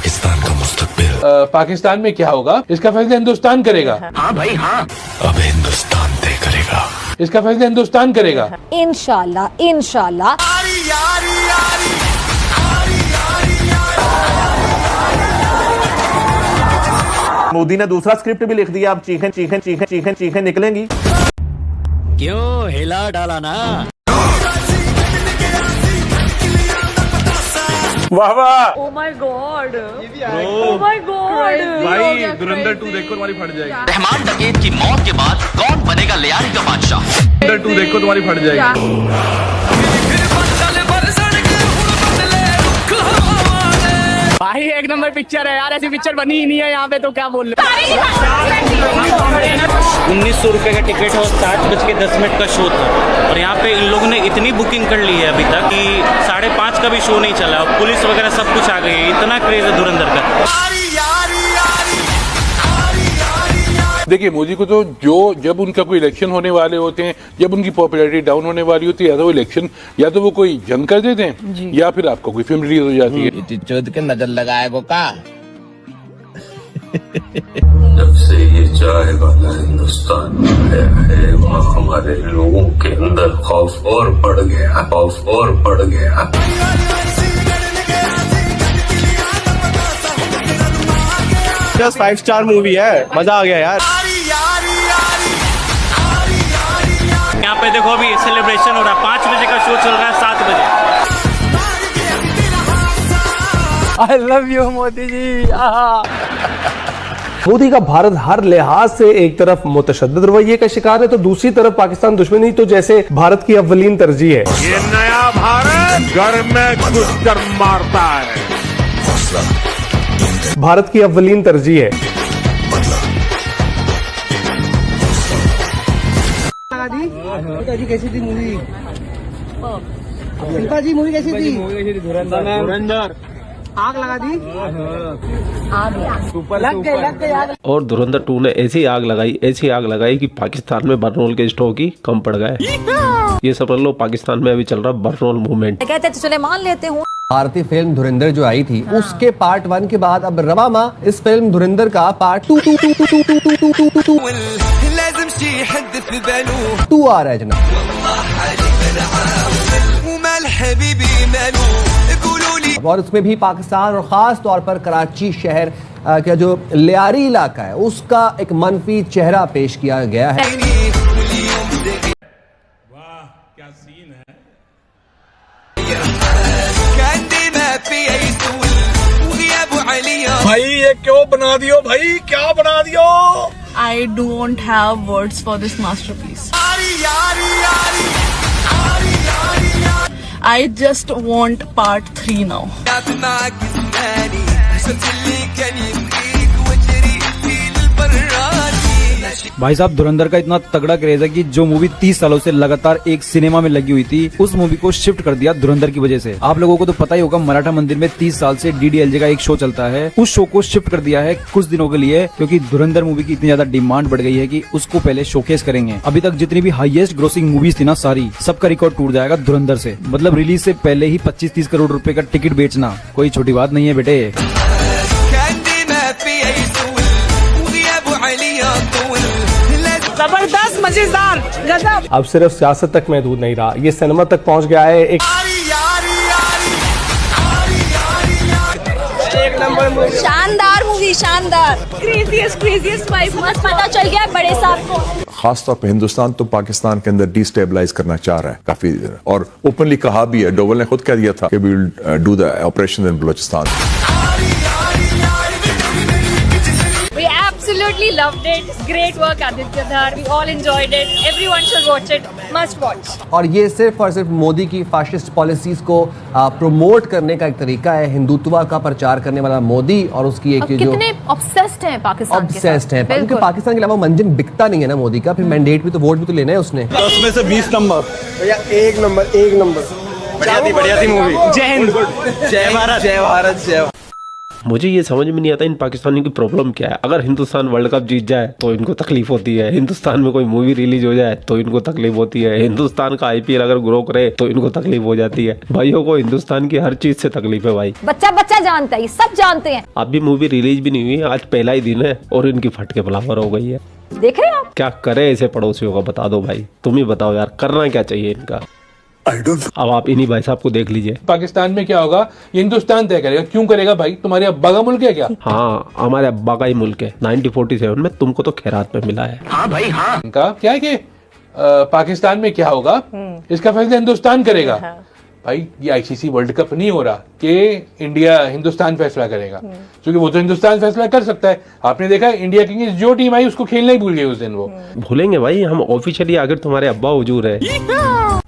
पाकिस्तान का मुस्तकबिल। पाकिस्तान में क्या होगा इसका फैसला हिंदुस्तान करेगा। हाँ भाई हाँ, अब हिंदुस्तान तय करेगा। इसका फैसला हिंदुस्तान करेगा। इंशाल्लाह इंशाल्लाह। मोदी ने दूसरा स्क्रिप्ट भी लिख दिया, अब चीखें चीखें चीखें चीखें चीखें निकलेंगी। क्यों हिला डाला ना। वाह वाह। Oh my god! Oh my god! भाई धुरंधर 2 देखो तुम्हारी फट जाएगी। रहमान डकैत की मौत के बाद कौन बनेगा लियारी का बादशाह। धुरंधर 2 देखो तुम्हारी फट जाएगी। भाई एक नंबर पिक्चर है यार, ऐसी पिक्चर बनी ही नहीं है यहाँ पे, तो क्या बोल रहे। 1900 रुपए का टिकट और 7:10 का शो था और यहाँ पे इन लोगों ने इतनी बुकिंग कर ली है अभी तक कि 5:30 का भी शो नहीं चला और पुलिस वगैरह सब कुछ आ गई है। इतना क्रेज है धुरंधर का। देखिए मोदी को तो जब उनका कोई इलेक्शन होने वाले होते हैं, जब उनकी पॉपुलैरिटी डाउन होने वाली होती है, या तो वो इलेक्शन या तो वो कोई जंग कर देते हैं या फिर आपको कोई फिल्म रिलीज हो जाती है। चौध के नजर लगाएगो का। जब से ये चाय वाला हिंदुस्तान आया है वहाँ हमारे लोगों के अंदर खौफ और बढ़ गया, खौफ और बढ़ गया। जस्ट 5 स्टार मूवी है, मजा आ गया यार। यहाँ पे देखो अभी सेलिब्रेशन हो रहा है, 5 बजे का शो चल रहा है, 7 बजे। I love you Modi ji. Modi का भारत हर लिहाज से एक तरफ मुतशद्दिद रवैये का शिकार है तो दूसरी तरफ पाकिस्तान दुश्मनी तो जैसे भारत की अव्वलीन तरजीह है। ये नया भारत घर में घुसकर मारता है। भारत की अव्वलीन तरजीह है। कैसी थी मूवी? शिल्पा जी मूवी कैसी थी? धुरंधर आग लगा दी। लग गई आग। और धुरंधर 2 ने ऐसी आग लगाई कि पाकिस्तान में बर्नोल के स्टॉक ही कम पड़ गए। ये समझ लो पाकिस्तान में अभी चल रहा बर्नोल मूवमेंट। कहते तो चले मान लेते हूँ। भारतीय फिल्म धुरंधर जो आई थी उसके पार्ट 1 के बाद अब रवामा इस फिल्म धुरंधर का पार्ट 2 आ रहा है जनाब। और उसमें भी पाकिस्तान और खास तौर पर कराची शहर का जो लियारी इलाका है उसका एक मनफी चेहरा पेश किया गया है। वाह क्या सीन है। भाई ये क्यों बना दियो भाई, क्या बना दियो। I don't have words for this masterpiece. I just want part 3 now. भाई साहब धुरंधर का इतना तगड़ा क्रेज है कि जो मूवी 30 सालों से लगातार एक सिनेमा में लगी हुई थी उस मूवी को शिफ्ट कर दिया धुरंधर की वजह से। आप लोगों को तो पता ही होगा मराठा मंदिर में 30 साल से DDLJ का एक शो चलता है, उस शो को शिफ्ट कर दिया है कुछ दिनों के लिए क्योंकि धुरंधर मूवी की इतनी ज्यादा डिमांड बढ़ गई है कि उसको पहले शोकेस करेंगे। अभी तक जितनी भी हाईएस्ट ग्रोसिंग मूवीज थी ना सारी, सबका रिकॉर्ड टूट जाएगा धुरंधर से। मतलब रिलीज से पहले ही 25-30 करोड़ रुपए का टिकट बेचना कोई छोटी बात नहीं है बेटे। जबरदस्त मजेदार गजब। अब सिर्फ सियासत तक महदूद नहीं रहा, ये सिनेमा तक पहुंच गया है। एक शानदार मूवी, शानदार। क्रेजीएस्ट वाइफ मस्त पता चल गया बड़े साहब को। खास तौर पे हिंदुस्तान तो पाकिस्तान के अंदर डिस्टेबलाइज करना चाह रहा है काफी, और ओपनली कहा भी है। डोवल ने खुद कह दिया था कि we will do the operation in Balochistan. We absolutely loved it. Great work, Aditya Dhar. We all enjoyed it. Everyone should watch it. Must watch. और ये सिर्फ और सिर्फ मोदी की फाशिस्ट पॉलिसीज को प्रमोट करने का एक तरीका है। हिंदुत्व का प्रचार करने वाला मोदी और उसकी एक जो कितने ऑब्सेस्ड हैं पाकिस्तान के साथ। ऑब्सेस्ड है क्योंकि पाकिस्तान के अलावा मंजन बिकता नहीं है ना मोदी का। फिर मैंडेट भी तो वोट भी तो लेना है उसने। 10 में से 20 नंबर भैया, एक नंबर। बढ़िया थी मूवी। जय हिंद, जय भारत, जय भारत, जय। मुझे ये समझ में नहीं आता इन पाकिस्तानियों की प्रॉब्लम क्या है। अगर हिंदुस्तान वर्ल्ड कप जीत जाए तो इनको तकलीफ होती है, हिंदुस्तान में कोई मूवी रिलीज हो जाए तो इनको तकलीफ होती है, हिंदुस्तान का IPL अगर ग्रो करे तो इनको तकलीफ हो जाती है। भाइयों को हिंदुस्तान की हर चीज से तकलीफ है भाई। बच्चा बच्चा जानता है, सब जानते हैं। अभी मूवी रिलीज भी नहीं हुई, आज पहला ही दिन है और इनकी फटके बराबर हो गई है। देख रहे हैं आप? क्या करे ऐसे पड़ोसियों का, बता दो भाई, तुम ही बताओ यार, करना क्या चाहिए इनका। अब आप इन्हीं भाई साहब को देख लीजिए। पाकिस्तान में क्या होगा ये हिंदुस्तान तय करेगा। क्यों करेगा भाई? तुम्हारे अब्बा का मुल्क है क्या? हाँ, हमारे अब्बा का ही मुल्क है। 1947 में तुमको तो खैरात में मिला है। हाँ भाई हाँ। उनका क्या है कि पाकिस्तान में क्या होगा इसका फैसला हिंदुस्तान करेगा। भाई ये ICC वर्ल्ड कप नहीं हो रहा कि इंडिया हिंदुस्तान फैसला करेगा, क्योंकि वो तो हिंदुस्तान फैसला कर सकता है। आपने देखा इंडिया किंग्स जो टीम आई उसको खेलना ही भूल गए उस दिन। वो भूलेंगे भाई, हम ऑफिशियली आकर तुम्हारे अब्बा हुजूर है,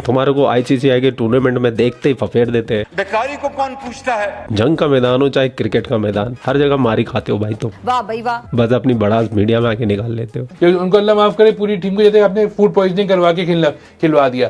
तुम्हारे को ICC के टूर्नामेंट में देखते ही फफेर देते हैं। बेकारी को कौन पूछता है? जंग का मैदान हो चाहे क्रिकेट का मैदान, हर जगह मारी खाते हो भाई तुम। वाह भाई वाह। बस अपनी बड़ास मीडिया में आके निकाल लेते हो। उनको अल्लाह माफ करे, पूरी टीम को जैसे आपने फूड पॉइजनिंग करवा के खिलवा दिया।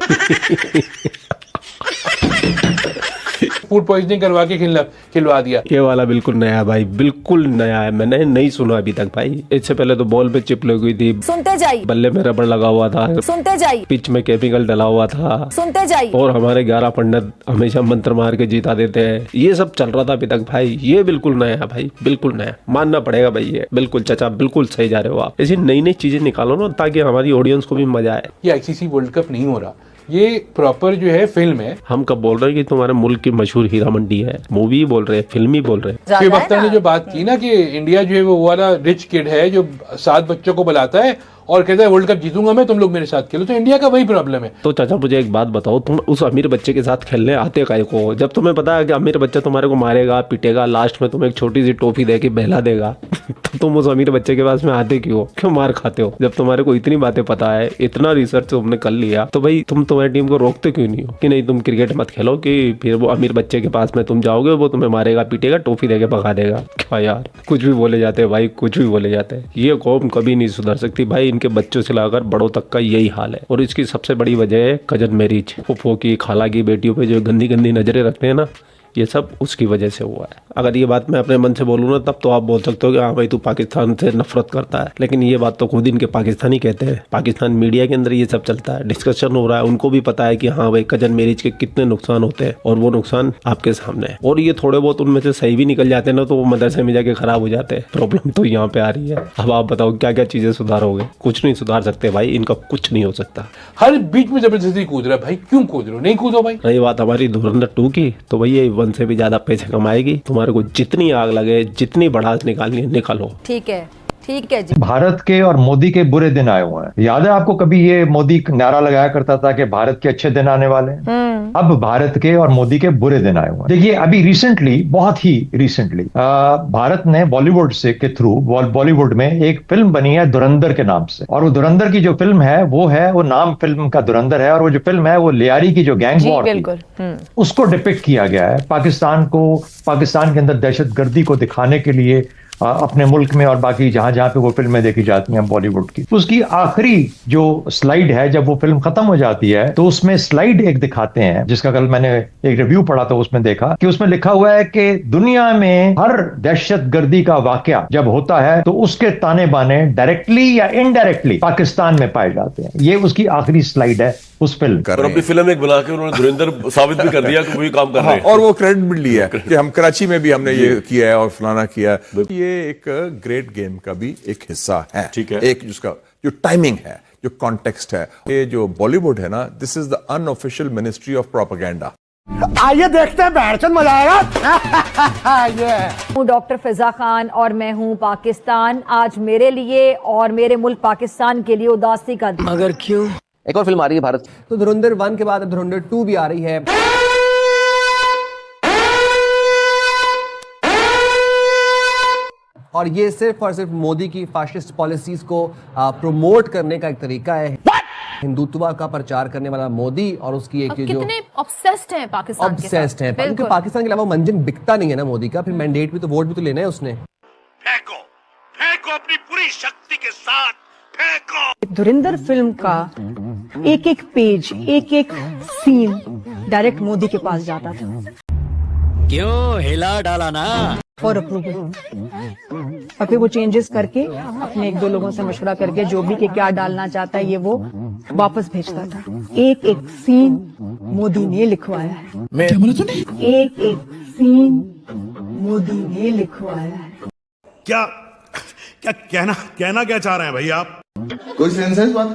फूड पॉइजनिंग करवा के खिलवा दिया। ये वाला बिल्कुल नया है भाई, बिल्कुल नया है, मैंने नहीं सुना अभी तक भाई। इससे पहले तो बॉल पे चिप लगी हुई थी, सुनते जाइए, बल्ले में रबड़ लगा हुआ था, सुनते जाइए, पिच में केमिकल डला हुआ था, सुनते जाइए, और हमारे 11 पंडित हमेशा मंत्र मार के जीता देते हैं। ये सब चल रहा था अभी तक भाई। ये बिल्कुल नया है भाई, बिल्कुल नया, मानना पड़ेगा भाई। ये बिल्कुल चाचा बिल्कुल सही जा रहे हो आप। ऐसी नई नई चीजें निकालो ना ताकि हमारी ऑडियंस को भी मजा आए। ये ICC वर्ल्ड कप नहीं हो रहा, ये प्रॉपर जो है फिल्म है। हम कब बोल रहे हैं कि तुम्हारे मुल्क की मशहूर हीरा मंडी है? मूवी बोल रहे हैं, फिल्म ही बोल रहे हैं। शुएब अख्तर ने जो बात की ना कि इंडिया जो है वो वाला रिच किड है जो 7 बच्चों को बुलाता है और कहता है वर्ल्ड कप जीतूंगा मैं, तुम लोग मेरे साथ खेलो। तो इंडिया का वही प्रॉब्लम है। तो चाचा मुझे एक बात बताओ, तुम उस अमीर बच्चे के साथ खेलने आते काहे को? जब तुम्हें पता है कि अमीर बच्चा तुम्हारे को मारेगा, पीटेगा, लास्ट में तुम्हें एक छोटी सी टॉफी दे के बहला देगा, तो तुम उस अमीर बच्चे के पास में आते क्यों मार खाते हो? जब तुम्हारे को इतनी बातें पता है, इतना रिसर्च तुमने कर लिया, तो भाई तुम तुम्हारी टीम को रोकते क्यों नहीं हो कि नहीं तुम क्रिकेट मत खेलो, कि फिर वो अमीर बच्चे के पास में तुम जाओगे, वो तुम्हें मारेगा, पीटेगा, टॉफी दे के भगा देगा? क्या यार, कुछ भी बोले जाते हैं भाई, कुछ भी बोले जाते हैं। ये कौम कभी नहीं सुधर सकती भाई। इनके बच्चों से लाकर बड़ों तक का यही हाल है, और इसकी सबसे बड़ी वजह है कजन मैरिज। फुफो की, खाला की बेटियों पे जो गंदी गंदी नजरें रखते हैं ना, ये सब उसकी वजह से हुआ है। अगर ये बात मैं अपने मन से बोलूँ ना, तब तो आप बोल सकते हो कि हाँ भाई तू पाकिस्तान से नफरत करता है, लेकिन ये बात तो खुद इनके पाकिस्तानी कहते हैं। पाकिस्तान मीडिया के अंदर ये सब चलता है, डिस्कशन हो रहा है, उनको भी पता है कि हाँ भाई कजन मैरिज के कितने नुकसान होते हैं, और वो नुकसान आपके सामने है। और ये थोड़े बहुत उनमें से सही भी निकल जाते हैं ना, तो वो मदरसे में जाके खराब हो जाते हैं। प्रॉब्लम तो यहाँ पे आ रही है। अब आप बताओ क्या क्या चीजें सुधारोगे? कुछ नहीं सुधार सकते भाई, इनका कुछ नहीं हो सकता। हर बीच में जबरदस्ती कूद रहा है भाई, क्यों कूद रहे हो? नहीं कूदो भाई। रही बात हमारी धुरंधर 2 की, तो भैया 1 से भी ज्यादा पैसे कमाएगी। तुम्हारे को जितनी आग लगे, जितनी बढ़ास निकालनी है निकालो। ठीक है, ठीक है जी। भारत के और मोदी के बुरे दिन आए हुए हैं। याद है आपको, कभी ये मोदी नारा लगाया करता था कि भारत के अच्छे दिन आने वाले हैं। अब भारत के और मोदी के बुरे दिन आए हुए हैं। देखिए अभी रिसेंटली, बहुत ही रिसेंटली, भारत ने बॉलीवुड से के थ्रू, बॉलीवुड में एक फिल्म बनी है धुरंधर के नाम से, और वो धुरंधर की जो फिल्म है वो नाम फिल्म का धुरंधर है, और वो जो फिल्म है वो लियारी की जो गैंग वॉर उसको डिपिक्ट किया गया है। पाकिस्तान के अंदर दहशतगर्दी को दिखाने के लिए अपने मुल्क में और बाकी जहां जहां पे वो फिल्में देखी जाती हैं बॉलीवुड की। उसकी आखिरी जो स्लाइड है, जब वो फिल्म खत्म हो जाती है, तो उसमें स्लाइड एक दिखाते हैं, जिसका कल मैंने एक रिव्यू पढ़ा था, उसमें देखा कि उसमें लिखा हुआ है कि दुनिया में हर दहशतगर्दी का वाकया जब होता है तो उसके ताने बाने डायरेक्टली या इनडायरेक्टली पाकिस्तान में पाए जाते हैं। ये उसकी आखिरी स्लाइड है उस फिल्म। और अपनी फिल्म एक बना के उन्होंने धुरंधर साबित भी कर दिया कि वही काम कर रहे हैं। और वो क्रेडिट भी लिया है कि हम कराची में भी हमने ये किया है और फलाना किया है। ये एक ग्रेट गेम का भी एक हिस्सा है। ठीक है, एक जिसका जो टाइमिंग है, जो कॉन्टेक्स्ट है, ये जो बॉलीवुड है ना, this is the unofficial ministry of propaganda. आइए देखते हैं, बैठचंद मजा आएगा। हूँ डॉक्टर फिजा खान और मैं हूँ पाकिस्तान। आज मेरे लिए और मेरे मुल्क पाकिस्तान के लिए उदासी का दिन। मगर क्यों? एक और फिल्म आ रही है भारत, तो धुरंधर 1 के बाद धुरंधर 2 भी आ रही है। और ये सिर्फ और सिर्फ मोदी की फाशिस्ट पॉलिसीज को प्रमोट करने का एक तरीका है। हिंदुत्व का प्रचार करने वाला मोदी और उसकी एक जो कितने ऑब्सेस्ड हैं पाकिस्तान के साथ। ऑब्सेस्ड हैं, क्योंकि पाकिस्तान के अलावा मंजन बिकता नहीं है ना मोदी का। फिर मैंडेट भी तो, वोट भी तो लेना है उसने। फेंको अपनी पूरी शक्ति के साथ फेंको। धुरंधर फिल्म का एक एक पेज, एक एक सीन डायरेक्ट मोदी के पास जाता था। क्यों हिला डाला ना? For approval. और फिर वो चेंजेस करके अपने 1-2 लोगों से मशवरा करके जो भी कि क्या डालना चाहता है ये वो वापस भेजता था। एक एक सीन मोदी ने लिखवाया है। क्या बोला तूने? एक एक सीन मोदी ने लिखवाया है। क्या क्या कहना क्या चाह रहे हैं भाई आप? कोई सेंसेस बात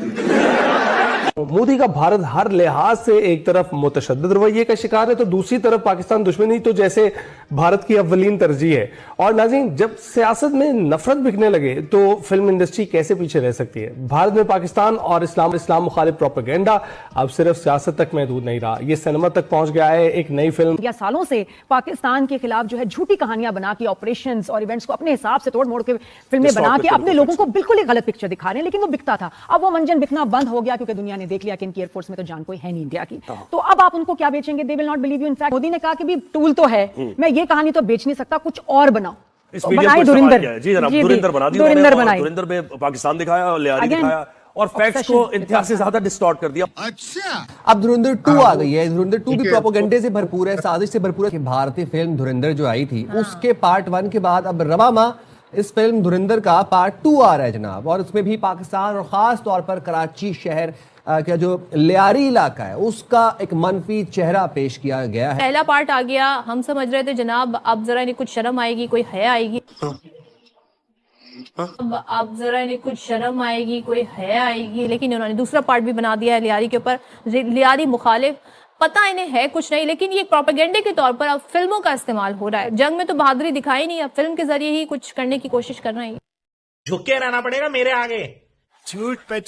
मोदी का भारत हर लिहाज से एक तरफ मुतशद्दिद रवैये का शिकार है तो दूसरी तरफ पाकिस्तान दुश्मनी तो जैसे भारत की अव्वलीन तरजीह है। और नाज़रीन, जब सियासत में नफरत बिकने लगे तो फिल्म इंडस्ट्री कैसे पीछे रह सकती है। भारत में पाकिस्तान और इस्लाम मुखालिफ प्रोपेगेंडा अब सिर्फ सियासत तक महदूद नहीं रहा, ये सिनेमा तक पहुंच गया है। एक नई फिल्म या सालों से पाकिस्तान के खिलाफ जो है झूठी कहानियां बना के ऑपरेशंस और इवेंट्स को अपने हिसाब से तोड़ मोड़ के फिल्में बना के अपने लोगों को बिल्कुल एक गलत पिक्चर दिखा रहे हैं, लेकिन वो बिकता था। अब वो मंजन बिकना बंद हो गया क्योंकि दुनिया ने देख लिया कि इनकी एयरफोर्स में तो जान कोई है नहीं इंडिया की। तो अब आप उनको क्या बेचेंगे? They will not believe you. In fact Modi ने कहा कि भी टूल तो है, मैं ये कहानी तो बेच नहीं सकता, कुछ और बनाओ। तो बनाए धुरिंदर। जी जनाब, धुरिंदर बना दिया। धुरिंदर में पाकिस्तान दिखाया और लियारी दिखाया और फैक्ट्स को इंतहा से ज्यादा डिस्टॉर्ट कर दिया। अच्छा, अब धुरंधर 2 आ गई है। धुरंधर 2 भी प्रोपेगेंडे से भरपूर है, साजिश से भरपूर है। भारतीय फिल्म धुरंधर जो आई थी उसके पार्ट 1 के बाद अब रवामा इस फिल्म धुरंधर का पार्ट 2 आ रहा है जनाब। और उसमें भी पाकिस्तान और खास तौर पर कराची शहर का जो लियारी इलाका है उसका एक मनफी चेहरा पेश किया गया है। पहला पार्ट आ गया, हम समझ रहे थे जनाब अब जरा इन्हें कुछ शर्म आएगी, कोई हया आएगी। अब जरा इन्हें कुछ शर्म आएगी, कोई हया आएगी, लेकिन उन्होंने दूसरा पार्ट भी बना दिया है लियारी के ऊपर। लियारी मुखालिफ, पता इन्हें है कुछ नहीं, लेकिन ये प्रोपेगेंडे के तौर पर अब फिल्मों का इस्तेमाल हो रहा है। जंग में तो बहादुरी दिखाई नहीं, अब फिल्म के जरिए ही कुछ करने की कोशिश कर रहे हैं। झुके रहना पड़ेगा मेरे आगे। झूठ पे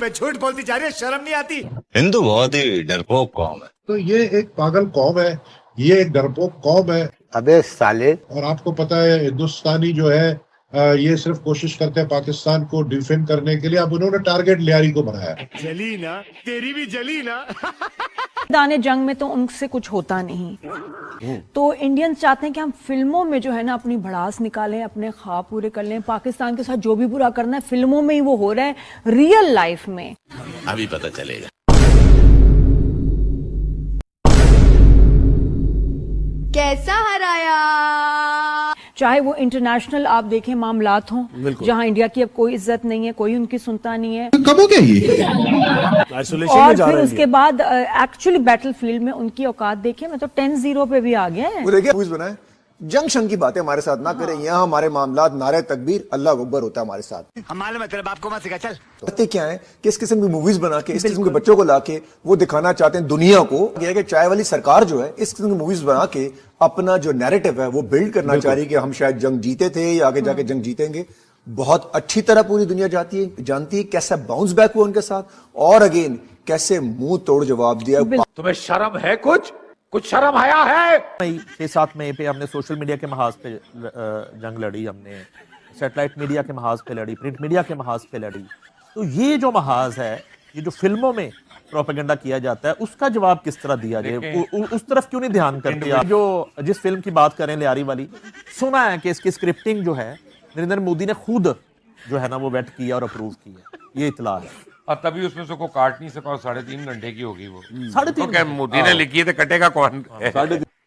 झूठ बोलती जा रही है, शर्म नहीं आती। हिंदू बहुत ही डरपोक कौम है। तो ये एक पागल कौम है, ये एक डरपोक कौम है। अबे साले। और आपको पता है हिंदुस्तानी जो है ये सिर्फ कोशिश करते हैं पाकिस्तान को डिफेंड करने के लिए। अब उन्होंने टारगेट लियारी को बनाया। जली ना, तेरी भी जली ना। दाने जंग में तो उनसे कुछ होता नहीं, तो इंडियंस चाहते हैं कि हम फिल्मों में जो है ना अपनी भड़ास निकालें, अपने ख्वाब पूरे कर लें। पाकिस्तान के साथ जो भी बुरा करना है फिल्मों में ही वो हो रहा है, रियल लाइफ में अभी पता चलेगा। कैसा हराया? चाहे वो इंटरनेशनल आप देखें मामलात हों जहां इंडिया की अब कोई इज्जत नहीं है, कोई उनकी सुनता नहीं है। कब हो गया ये? और फिर उसके बाद एक्चुअली बैटलफील्ड में उनकी औकात देखें, मैं तो 10-0 पे भी आ गया है। वो देखिए बनाए जंग शंग की बातें हमारे साथ ना करें। यहाँ हमारे मामलात नारे तकबीर अल्लाह अकबर होता है हमारे साथ। हमारे मतलब आपको मत सिखा चल। करते क्या है कि इस किस्म की मूवीज बना के इस किस्म के बच्चों को लाके वो दिखाना चाहते हैं दुनिया को कि चाय वाली सरकार जो है इस किस्म की मूवीज बना के अपना जो नैरेटिव है वो बिल्ड करना चाह रही है कि हम शायद जंग जीते थे या आगे जाके जंग जीतेंगे। बहुत अच्छी तरह पूरी दुनिया जानती है कैसा बाउंस बैक हुआ उनके साथ और अगेन कैसे मुंह तोड़ जवाब दिया। तुम्हें शर्म है? कुछ शर्म आया है? 6-7 मई पे हमने सोशल मीडिया के महाज पे जंग लड़ी, हमने सैटेलाइट मीडिया के महाज पे लड़ी, प्रिंट मीडिया के महाज पे लड़ी। तो ये जो महाज है, ये जो फिल्मों में प्रोपेगेंडा किया जाता है उसका जवाब किस तरह दिया जाए, उस तरफ क्यों नहीं ध्यान करते आप? जो जिस फिल्म की बात करें लियारी वाली, सुना है कि इसकी स्क्रिप्टिंग जो है नरेंद्र मोदी ने खुद जो है ना वो वेट किया और अप्रूव किया, ये इतला है। और तभी उसमें से को काट नहीं सका, 3.5 घंटे की होगी वो। 3.5 तो मोदी ने लिखी है तो कटेगा कौन?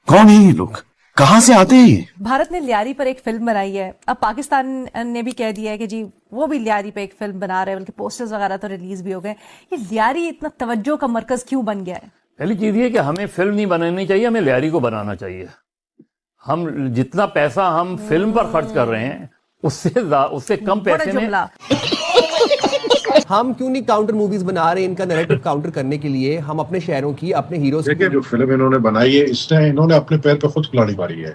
कौन है ये लोग, कहाँ से आते हैं? भारत ने लियारी पर एक फिल्म बनाई है, अब पाकिस्तान ने भी कह दिया है कि जी वो भी लियारी पे एक फिल्म बना रहे हैं, बल्कि पोस्टर्स वगैरह तो रिलीज भी हो गए। ये लियारी इतना तवज्जो का मरकज क्यों बन गया है? पहली चीज ये कि हमें फिल्म नहीं बनानी चाहिए, हमें लियारी को बनाना चाहिए। हम जितना पैसा हम फिल्म पर खर्च कर रहे हैं उससे कम पैसे में हम क्यों नहीं काउंटर मूवीज बना रहे इनका नैरेटिव काउंटर करने के लिए? हम अपने शहरों की, अपने हीरोज देखिए जो फिल्म इन्होंने बनाई है इसने इन्होंने अपने पैर पे खुद कुल्हाड़ी मारी है।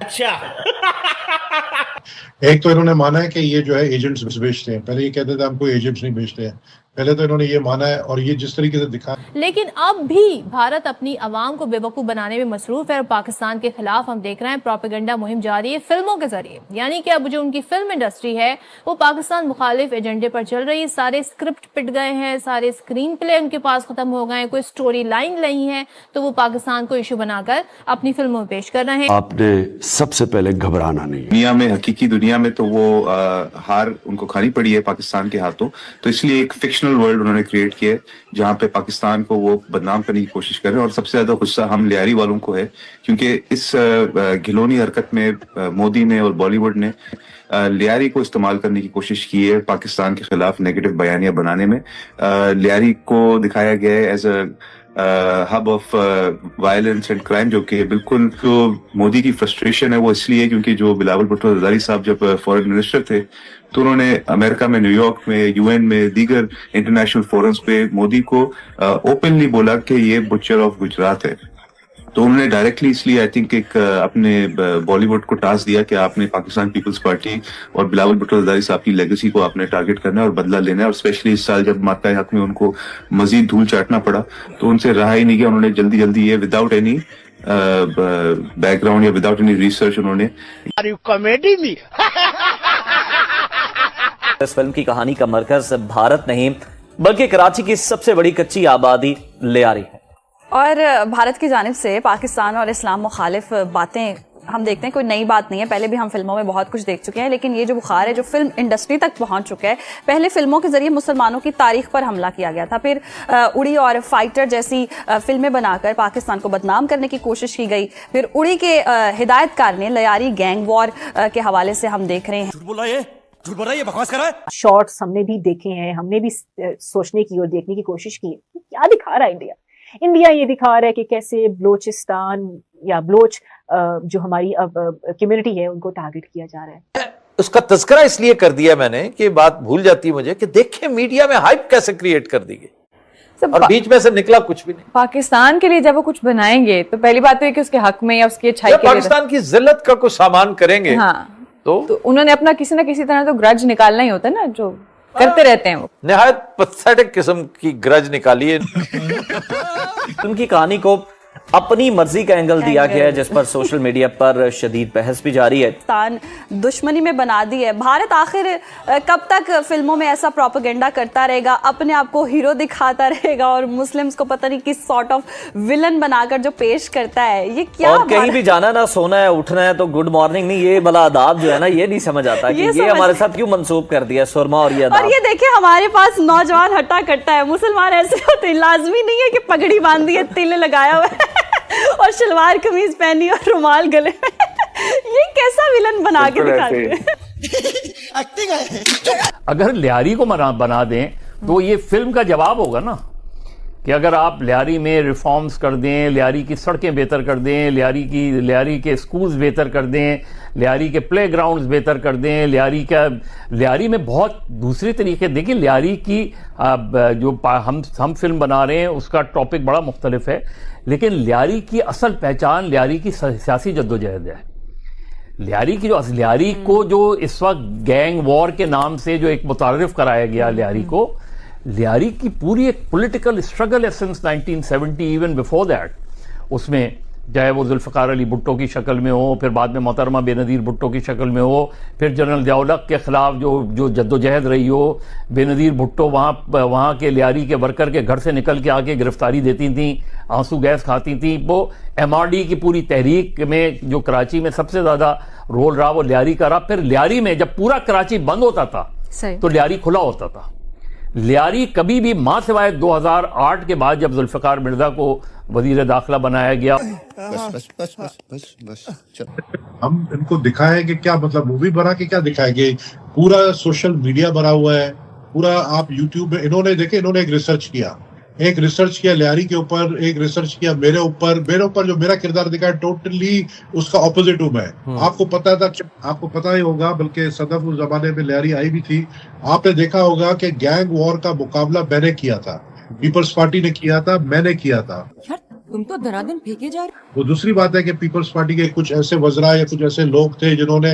एक तो इन्होंने माना है कि ये जो है एजेंट्स बेचते हैं, पहले ये कहते थे हम कोई एजेंट्स नहीं बेचते हैं, पहले तो इन्होंने ये माना है और ये जिस तरीके से दिखा। लेकिन अब भी भारत अपनी आवाम को बेवकूफ बनाने में मसरूफ है और पाकिस्तान के खिलाफ हम देख रहे हैं प्रोपेगेंडा मुहिम जारी है फिल्मों के जरिए। यानी कि अब जो उनकी फिल्म इंडस्ट्री है वो पाकिस्तान मुखालिफ एजेंडे पर चल रही है। सारे स्क्रिप्ट पिट गए हैं, सारे स्क्रीन प्ले उनके पास खत्म हो गए हैं, कोई स्टोरी लाइन नहीं है, तो वो पाकिस्तान को इशू बनाकर अपनी फिल्मों में पेश कर रहे हैं। आपने सबसे पहले घबराना नहीं। दुनिया में, हकीकी दुनिया में तो वो हार उनको खानी पड़ी है पाकिस्तान के हाथों, तो इसलिए एक फिक्शन फिक्शनल वर्ल्ड उन्होंने क्रिएट किया है जहाँ पे पाकिस्तान को वो बदनाम करने की कोशिश कर रहे हैं। और सबसे ज्यादा गुस्सा हम लियारी वालों को है क्योंकि इस घिनौनी हरकत में मोदी ने और बॉलीवुड ने लियारी को इस्तेमाल करने की कोशिश की है पाकिस्तान के खिलाफ नेगेटिव बयानियां बनाने में। लियारी को दिखाया गया है as a hub of violence and crime, जो कि बिल्कुल जो मोदी की फ्रस्ट्रेशन है वो इसलिए क्योंकि जो बिलावल भुट्टो जरदारी साहब जब फॉरेन मिनिस्टर थे तो उन्होंने अमेरिका में, न्यूयॉर्क में, यूएन में, दीगर इंटरनेशनल फोरम्स पे मोदी को ओपनली बोला कि ये बुचर ऑफ गुजरात है। तो उन्होंने डायरेक्टली इसलिए आई थिंक एक अपने बॉलीवुड को टास्क दिया कि आपने पाकिस्तान पीपल्स पार्टी और बिलावल भुट्टो जरदारी साहब की लेगेसी को आपने टारगेट करना है और बदला लेना है। और स्पेशली इस साल जब माता हक में उनको मजीद धूल चाटना पड़ा तो उनसे रहा ही नहीं गया। उन्होंने जल्दी जल्दी ये विदाउट एनी बैकग्राउंड या विदाउट एनी रिसर्च उन्होंने कॉमेडी में इस फिल्म की कहानी का मरकज भारत नहीं बल्कि कराची की सबसे बड़ी कच्ची आबादी लियारी है। और भारत की जानिब से पाकिस्तान और इस्लाम मुखालिफ बातें हम देखते हैं, कोई नई बात नहीं है, पहले भी हम फिल्मों में बहुत कुछ देख चुके हैं। लेकिन ये जो बुखार है जो फिल्म इंडस्ट्री तक पहुंच चुका है, पहले फिल्मों के जरिए मुसलमानों की तारीख पर हमला किया गया था, फिर उड़ी और फाइटर जैसी फिल्में बनाकर पाकिस्तान को बदनाम करने की कोशिश की गई, फिर उड़ी के हिदायतकार ने लियारी गैंग वॉर के हवाले से हम देख रहे हैं। बकवास कर रहा है। शॉर्ट्स हमने भी देखे हैं, हमने भी सोचने की और देखने की कोशिश की है क्या दिखा रहा है इंडिया ये दिखा रहा है कि कैसे बलोचिस्तान या बलोच जो हमारी अब कम्युनिटी है उनको टारगेट किया जा रहा है। उसका तस्करा इसलिए कर दिया मैंने कि बात भूल जाती है मुझे कि देखें मीडिया में हाइप कैसे क्रिएट कर दी गई और बीच में से निकला कुछ भी नहीं। पाकिस्तान के लिए जब वो कुछ बनाएंगे तो पहली बात तो है कि उसके हक में या उसकी अच्छाई के लिए पाकिस्तान की जिल्लत का कुछ सामान करेंगे। हाँ, तो उन्होंने अपना किसी ना किसी तरह तो ग्रज निकालना ही होता है ना, जो करते रहते हैं वो। निहायत पथेटिक किस्म की ग्रज निकाली है। फिल्म की कहानी को अपनी मर्जी का एंगल दिया गया है जिस पर सोशल मीडिया पर शदीद बहस भी जारी है। पाकिस्तान दुश्मनी में बना दी है। भारत आखिर कब तक फिल्मों में ऐसा प्रोपेगेंडा करता रहेगा, अपने आप को हीरो दिखाता रहेगा और मुस्लिम्स को पता नहीं किस सॉर्ट ऑफ विलन बनाकर जो पेश करता है, ये क्या? और कहीं भी जाना ना, सोना है, उठना है तो गुड मॉर्निंग नहीं, ये भला आदाब जो है ना ये नहीं समझ आता कि ये हमारे साथ क्यों मंसूब कर दिया सुरमा और ये आदाब। और ये देखिए हमारे पास नौजवान हट्टा कट्टा है, मुसलमान ऐसे होते हैं, लाजमी नहीं है कि पगड़ी बांधी है, तिल लगाया हुआ है और शलवार कमीज पहनी और रुमाल गले में। ये कैसा विलन बना के दिखाते हैं। अगर लियारी को बना दें तो ये फिल्म का जवाब होगा ना कि अगर आप लियारी में रिफॉर्म्स कर दें, लियारी की सड़कें बेहतर कर दें, लियारी के स्कूल्स बेहतर कर दें, लियारी के प्ले ग्राउंड्स बेहतर कर दें, लियारी में बहुत दूसरे तरीके। देखिए लियारी की जो हम फिल्म बना रहे हैं उसका टॉपिक बड़ा मुख्तलिफ है, लेकिन लियारी की असल पहचान लियारी की सियासी जद्दोजहद है। लियारी को जो इस वक्त गैंग वॉर के नाम से जो एक मुतारिफ कराया गया लियारी की पूरी एक पॉलिटिकल स्ट्रगल है सिंस 1970, इवन बिफोर दैट। उसमें चाहे वो जुल्फ़िकार अली भुट्टो की शक्ल में हो, फिर बाद में मोहतरमा बेनज़ीर भुट्टो की शक्ल में हो, फिर जनरल ज़ियाउल-हक के खिलाफ जो जद्दोजहद रही हो। बेनज़ीर भुट्टो वहाँ के लियारी के वर्कर के घर से निकल के आके गिरफ्तारी देती थी, आंसू गैस खाती थी। वो MRD की पूरी तहरीक में जो कराची में सबसे ज़्यादा रोल रहा वो लियारी का रहा। फिर लियारी में जब पूरा कराची बंद होता था तो लियारी खुला होता था। लियारी कभी भी मां सिवाय 2008 के बाद जब जुल्फ़िकार मिर्जा को वजीर दाखिला बनाया गया। बस हम इनको दिखाएं कि क्या मतलब मूवी बना के क्या दिखाएंगे, पूरा सोशल मीडिया भरा हुआ है, पूरा आप यूट्यूब में इन्होंने एक रिसर्च किया लियारी के ऊपर, एक रिसर्च किया मेरे ऊपर जो मेरा किरदार दिखाया टोटली उसका ऑपोजिट हूं मैं। आपको पता ही होगा, बल्कि सदफ उस जमाने में लियारी आई भी थी, आपने देखा होगा कि गैंग वॉर का मुकाबला मैंने किया था, पीपल्स पार्टी ने किया था, मैंने किया था। तुम तो धराधन फेंके जा रहे। वो दूसरी बात है कि पीपल्स पार्टी के कुछ ऐसे वज़रा या कुछ ऐसे लोग थे जिन्होंने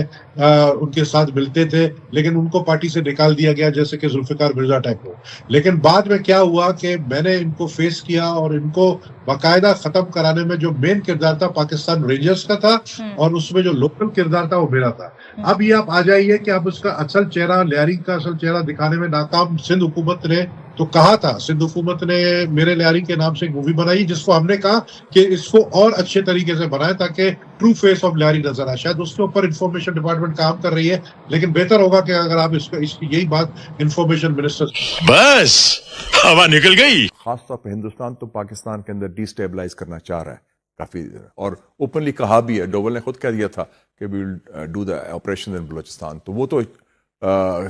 उनके साथ मिलते थे, लेकिन उनको पार्टी से निकाल दिया गया, जैसे कि जुल्फ़िकार मिर्जा टाइप को। लेकिन बाद में क्या हुआ कि मैंने इनको फेस किया और इनको बाकायदा खत्म कराने में जो मेन किरदार था पाकिस्तान रेंजर्स का था और उसमें जो लोकल किरदार था वो मेरा था। अब ये आप आ जाइए कि आप उसका असल चेहरा, लियारी का असल चेहरा दिखाने में नाकाम सिंध हुकूमत ने तो कहा था, सिंध हुकूमत ने मेरे लियारी के नाम से एक मूवी बनाई जिसको हमने कहा कि इसको और अच्छे तरीके से बनाए ताकि ट्रू फेस ऑफ लैरी नजर आए। शायद उसके ऊपर इंफॉर्मेशन डिपार्टमेंट काम कर रही है, लेकिन बेहतर होगा कि अगर आप इसकी यही बात इंफॉर्मेशन मिनिस्टर बस हवा निकल गई। खासतौर पर हिंदुस्तान तो पाकिस्तान के अंदर डिस्टेबलाइज करना चाह रहा है काफी, और ओपनली कहा भी है। डोवल ने खुद कह दिया था कि we will do the operation in Balochistan, तो वो तो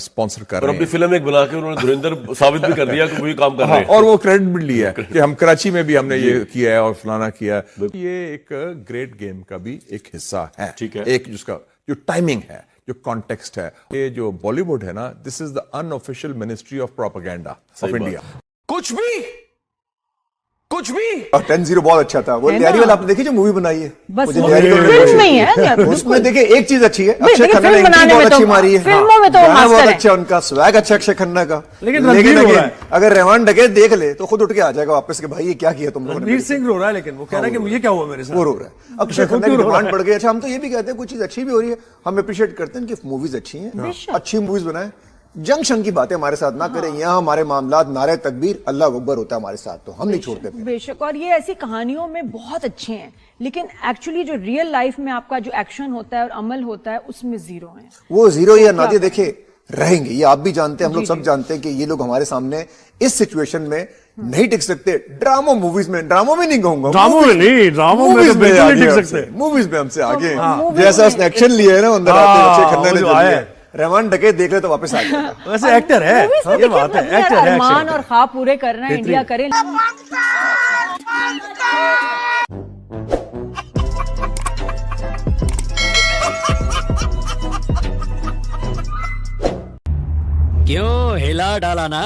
स्पॉन्सर कर रहे हैं। अपनी फिल्म एक बना के उन्होंने धुरंधर साबित भी कर दिया कि वही काम कर रहे हैं। और वो क्रेडिट भी लिया है कि हम कराची में भी हमने ये किया है और फलाना किया है। ये एक ग्रेट गेम का भी एक हिस्सा है, ठीक है। एक जिसका जो टाइमिंग है, जो कॉन्टेक्स्ट है, ये जो बॉलीवुड है ना, this is the unofficial ministry of propaganda of India. कुछ भी। और 10-0 बहुत अच्छा था। वो लैरी वाला आपने देखी जो मूवी बनाई है, बस फिल्म नहीं है उसमें देखिए एक चीज अच्छी है, अक्षय खन्ना ने एंट्री बहुत अच्छी मारी है, फिल्मों में तो बहुत अच्छा उनका स्वैग अच्छा अक्षय खन्ना का। लेकिन अगर रहमान डकैत देख ले तो खुद उठ के आ जाएगा वापस के भाई ये क्या किया तुम लोगों ने। रणवीर सिंह रो रहा है, लेकिन वो कह रहा है कि मुझे क्या हुआ मेरे साथ, वो रो रहा है। अक्षय खन्ना की डिमांड बढ़ गई। अच्छा, हम तो ये भी कहते हैं कुछ चीज अच्छी भी हो रही है, हम अप्रिशिएट करते हैं कि मूवीज अच्छी हैं, अच्छी मूवीज बनाए। जंक्शन की बातें हमारे साथ ना करें। यहाँ हमारे मामलात नारे तकबीर अल्लाह अकबर होता है हमारे साथ, तो हम नहीं छोड़ते। बेशक, और ये ऐसी कहानियों में बहुत अच्छे हैं, लेकिन एक्चुअली जो रियल लाइफ में आपका जो एक्शन होता है और अमल होता है उसमें जीरो है। वो जीरो या नादिया देखे रहेंगे, ये आप भी जानते हैं, हम लोग सब जानते हैं कि ये लोग हमारे सामने इस सिचुएशन में नहीं टिक सकते। ड्रामो मूवीज में, ड्रामो में नहीं कहूंगा, ड्रामो में नहीं टिक सकते, मूवीज में हमसे आगे। जैसा उसने एक्शन लिया है ना अंदर आते अक्षय खन्ना ने, रहमान डकैत देख ले तो वापस आ जाएगा। वैसे एक्टर है, ये बात है, एक्टर है। अरमान और ख्वाब पूरे कर रहे हैं, इंडिया करे। क्यों हिला डाला ना।